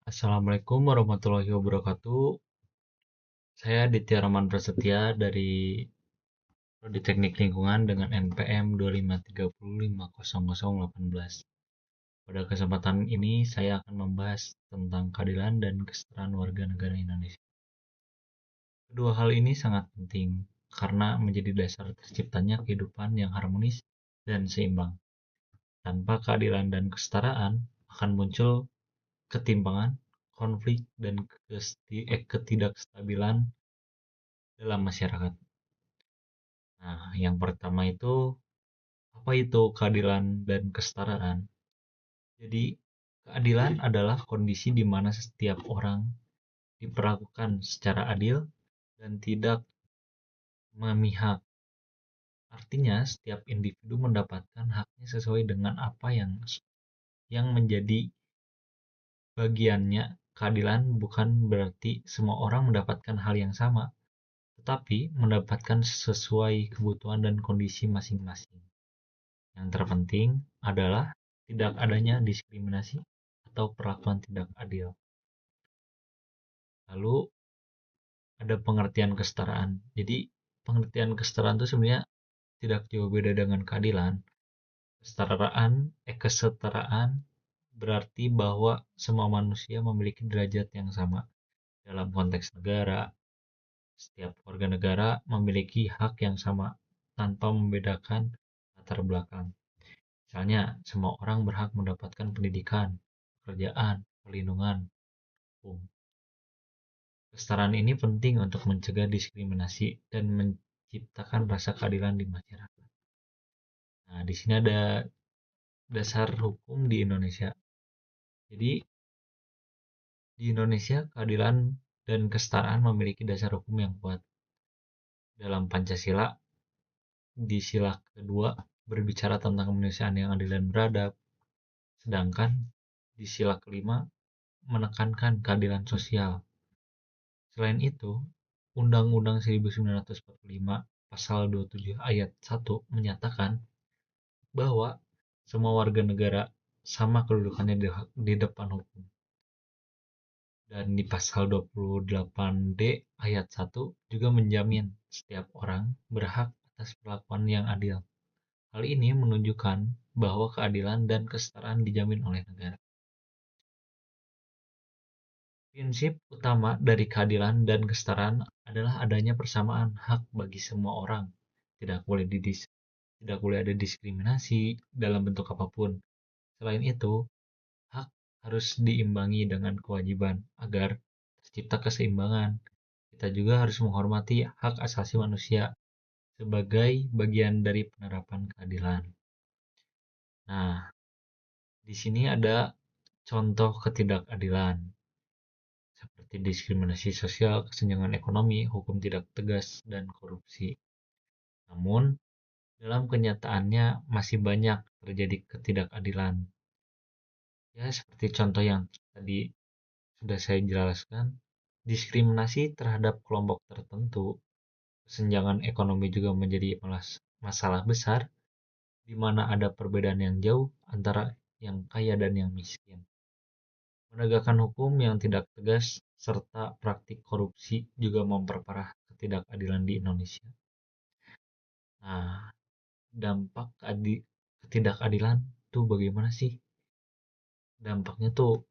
Assalamualaikum warahmatullahi wabarakatuh. Saya Ditya Rahman Prasetya dari Prodi Teknik Lingkungan dengan NPM 253050018. Pada kesempatan ini saya akan membahas tentang keadilan dan kesetaraan warga negara Indonesia. Kedua hal ini sangat penting karena menjadi dasar terciptanya kehidupan yang harmonis dan seimbang. Tanpa keadilan dan kesetaraan akan muncul ketimpangan, konflik, dan ketidakstabilan dalam masyarakat. Nah, yang pertama itu, apa itu keadilan dan kesetaraan? Jadi, keadilan adalah kondisi di mana setiap orang diperlakukan secara adil dan tidak memihak. Artinya, setiap individu mendapatkan haknya sesuai dengan apa yang menjadi bagiannya. Keadilan bukan berarti semua orang mendapatkan hal yang sama, tetapi mendapatkan sesuai kebutuhan dan kondisi masing-masing. Yang terpenting adalah tidak adanya diskriminasi atau perlakuan tidak adil. Lalu ada pengertian kesetaraan. Jadi pengertian kesetaraan itu sebenarnya tidak jauh beda dengan keadilan. Kesetaraan berarti bahwa semua manusia memiliki derajat yang sama. Dalam konteks negara, setiap warga negara memiliki hak yang sama tanpa membedakan latar belakang. Misalnya, semua orang berhak mendapatkan pendidikan, pekerjaan, perlindungan hukum. Kesetaraan ini penting untuk mencegah diskriminasi dan menciptakan rasa keadilan di masyarakat. Nah, di sini ada dasar hukum di Indonesia. Jadi, di Indonesia keadilan dan kesetaraan memiliki dasar hukum yang kuat. Dalam Pancasila, di sila kedua berbicara tentang kemanusiaan yang adil dan beradab, sedangkan di sila kelima menekankan keadilan sosial. Selain itu, Undang-Undang 1945 Pasal 27 Ayat 1 menyatakan bahwa semua warga negara sama kedudukannya di depan hukum. Dan di pasal 28D ayat 1 juga menjamin setiap orang berhak atas perlakuan yang adil. Hal ini menunjukkan bahwa keadilan dan kesetaraan dijamin oleh negara. Prinsip utama dari keadilan dan kesetaraan adalah adanya persamaan hak bagi semua orang. Tidak boleh ada diskriminasi dalam bentuk apapun. Selain itu, hak harus diimbangi dengan kewajiban agar tercipta keseimbangan. Kita juga harus menghormati hak asasi manusia sebagai bagian dari penerapan keadilan. Nah, di sini ada contoh ketidakadilan seperti diskriminasi sosial, kesenjangan ekonomi, hukum tidak tegas, dan korupsi. Namun, dalam kenyataannya masih banyak terjadi ketidakadilan. Ya, seperti contoh yang tadi sudah saya jelaskan, diskriminasi terhadap kelompok tertentu, kesenjangan ekonomi juga menjadi masalah besar, di mana ada perbedaan yang jauh antara yang kaya dan yang miskin. Menegakkan hukum yang tidak tegas serta praktik korupsi juga memperparah ketidakadilan di Indonesia. Nah, dampak ketidakadilan tuh bagaimana sih? Dampaknya tuh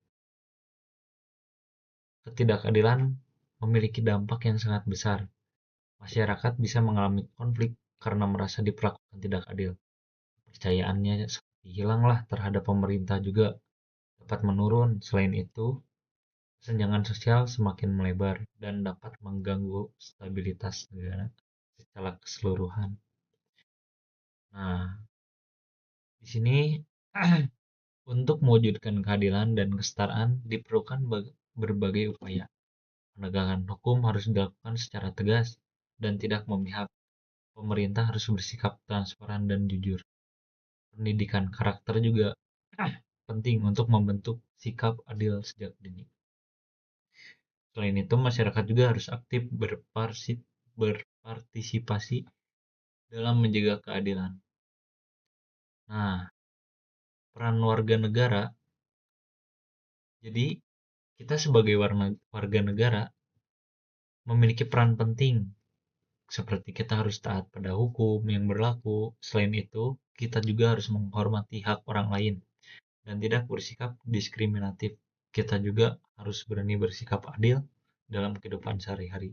ketidakadilan memiliki dampak yang sangat besar. Masyarakat bisa mengalami konflik karena merasa diperlakukan tidak adil. Kepercayaannya seperti hilanglah terhadap pemerintah juga dapat menurun. Selain itu, kesenjangan sosial semakin melebar dan dapat mengganggu stabilitas negara secara keseluruhan. Nah, di sini untuk mewujudkan keadilan dan kesetaraan diperlukan berbagai upaya. Penegakan hukum harus dilakukan secara tegas dan tidak memihak. Pemerintah harus bersikap transparan dan jujur. Pendidikan karakter juga penting untuk membentuk sikap adil sejak dini. Selain itu, masyarakat juga harus aktif berpartisipasi dalam menjaga keadilan. Nah, peran warga negara, jadi Kita sebagai warga negara memiliki peran penting, seperti kita harus taat pada hukum yang berlaku. Selain itu, kita juga harus menghormati hak orang lain dan tidak bersikap diskriminatif. Kita juga harus berani bersikap adil dalam kehidupan sehari-hari,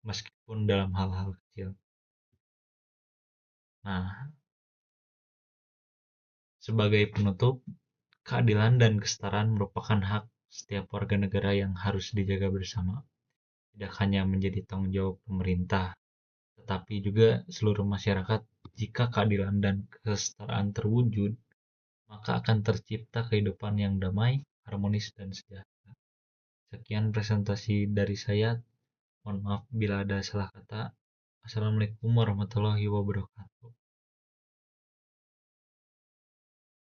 meskipun dalam hal-hal kecil. Nah, sebagai penutup, keadilan dan kesetaraan merupakan hak setiap warga negara yang harus dijaga bersama. Tidak hanya menjadi tanggung jawab pemerintah, tetapi juga seluruh masyarakat. Jika keadilan dan kesetaraan terwujud, maka akan tercipta kehidupan yang damai, harmonis, dan sejahtera. Sekian presentasi dari saya. Mohon maaf bila ada salah kata. Assalamualaikum warahmatullahi wabarakatuh.